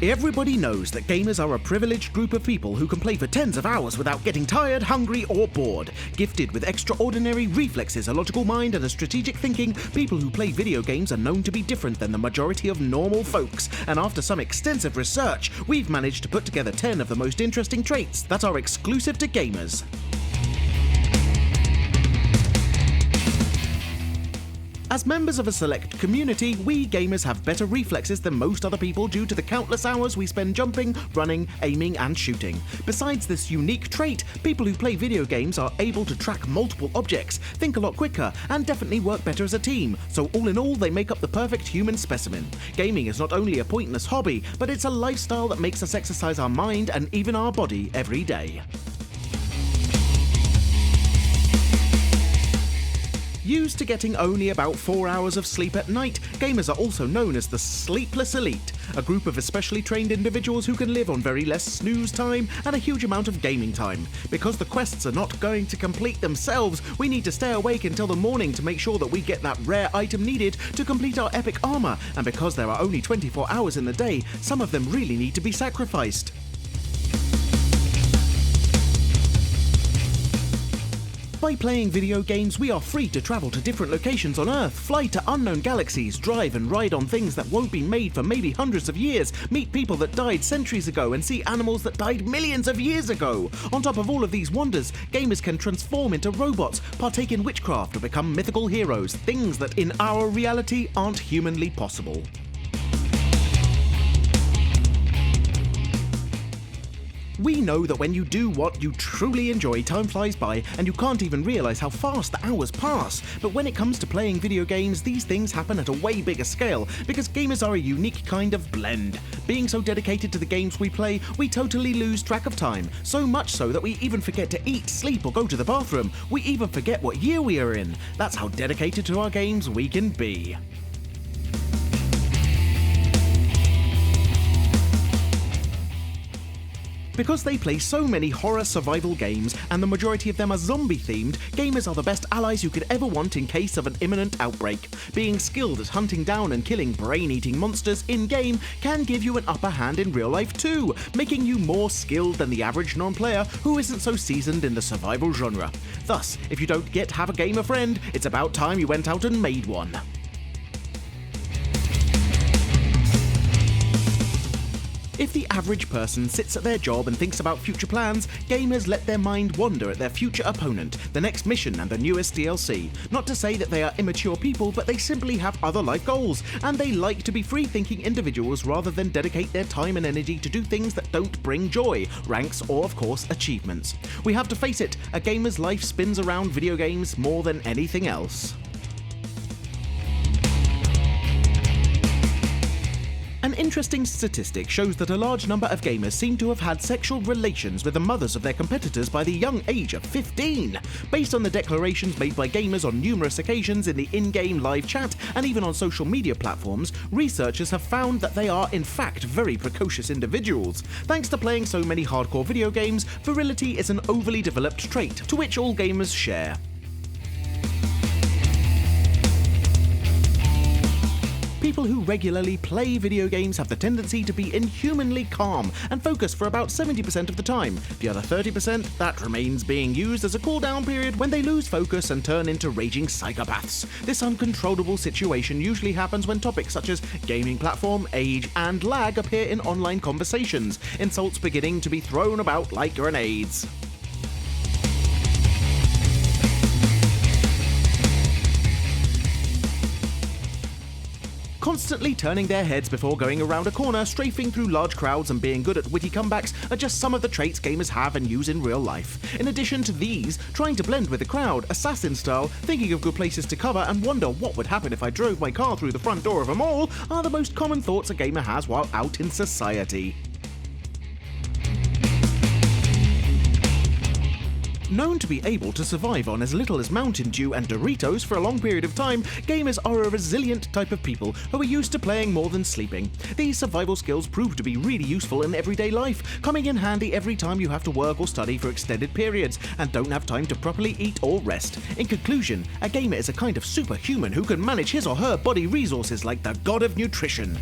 Everybody knows that gamers are a privileged group of people who can play for tens of hours without getting tired, hungry, or bored. Gifted with extraordinary reflexes, a logical mind, and a strategic thinking, people who play video games are known to be different than the majority of normal folks. And after some extensive research, we've managed to put together 10 of the most interesting traits that are exclusive to gamers. As members of a select community, we gamers have better reflexes than most other people due to the countless hours we spend jumping, running, aiming, and shooting. Besides this unique trait, people who play video games are able to track multiple objects, think a lot quicker, and definitely work better as a team, so all in all they make up the perfect human specimen. Gaming is not only a pointless hobby, but it's a lifestyle that makes us exercise our mind and even our body every day. Used to getting only about 4 hours of sleep at night, gamers are also known as the sleepless elite, a group of especially trained individuals who can live on very less snooze time and a huge amount of gaming time. Because the quests are not going to complete themselves, we need to stay awake until the morning to make sure that we get that rare item needed to complete our epic armor, and because there are only 24 hours in the day, some of them really need to be sacrificed. By playing video games, we are free to travel to different locations on Earth, fly to unknown galaxies, drive and ride on things that won't be made for maybe hundreds of years, meet people that died centuries ago, and see animals that died millions of years ago. On top of all of these wonders, gamers can transform into robots, partake in witchcraft, or become mythical heroes, things that in our reality aren't humanly possible. We know that when you do what you truly enjoy, time flies by and you can't even realize how fast the hours pass. But when it comes to playing video games, these things happen at a way bigger scale because gamers are a unique kind of blend. Being so dedicated to the games we play, we totally lose track of time. So much so that we even forget to eat, sleep, or go to the bathroom. We even forget what year we are in. That's how dedicated to our games we can be. Because they play so many horror survival games, and the majority of them are zombie-themed, gamers are the best allies you could ever want in case of an imminent outbreak. Being skilled at hunting down and killing brain-eating monsters in-game can give you an upper hand in real life too, making you more skilled than the average non-player who isn't so seasoned in the survival genre. Thus, if you don't yet have a gamer friend, it's about time you went out and made one. If the average person sits at their job and thinks about future plans, gamers let their mind wander at their future opponent, the next mission and the newest DLC. Not to say that they are immature people, but they simply have other life goals, and they like to be free-thinking individuals rather than dedicate their time and energy to do things that don't bring joy, ranks, or of course achievements. We have to face it, a gamer's life spins around video games more than anything else. An interesting statistic shows that a large number of gamers seem to have had sexual relations with the mothers of their competitors by the young age of 15. Based on the declarations made by gamers on numerous occasions in the in-game live chat and even on social media platforms, researchers have found that they are in fact very precocious individuals. Thanks to playing so many hardcore video games, virility is an overly developed trait, to which all gamers share. People who regularly play video games have the tendency to be inhumanly calm and focus for about 70% of the time. The other 30%, that remains being used as a cooldown period when they lose focus and turn into raging psychopaths. This uncontrollable situation usually happens when topics such as gaming platform, age, and lag appear in online conversations, insults beginning to be thrown about like grenades. Constantly turning their heads before going around a corner, strafing through large crowds, and being good at witty comebacks are just some of the traits gamers have and use in real life. In addition to these, trying to blend with the crowd, assassin style, thinking of good places to cover, and wonder what would happen if I drove my car through the front door of a mall are the most common thoughts a gamer has while out in society. Known to be able to survive on as little as Mountain Dew and Doritos for a long period of time, gamers are a resilient type of people who are used to playing more than sleeping. These survival skills prove to be really useful in everyday life, coming in handy every time you have to work or study for extended periods and don't have time to properly eat or rest. In conclusion, a gamer is a kind of superhuman who can manage his or her body resources like the god of nutrition.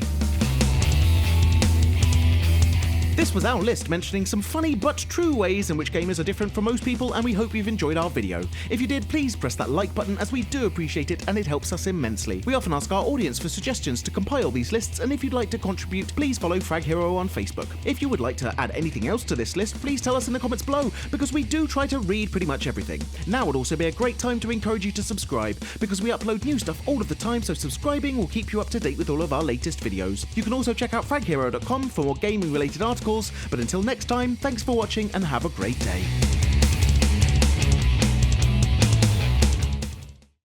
This was our list mentioning some funny but true ways in which gamers are different from most people, and we hope you've enjoyed our video. If you did, please press that like button, as we do appreciate it and it helps us immensely. We often ask our audience for suggestions to compile these lists, and if you'd like to contribute, please follow Frag Hero on Facebook. If you would like to add anything else to this list, please tell us in the comments below, because we do try to read pretty much everything. Now would also be a great time to encourage you to subscribe, because we upload new stuff all of the time, so subscribing will keep you up to date with all of our latest videos. You can also check out fraghero.com for more gaming related articles, but until next time, thanks for watching and have a great day.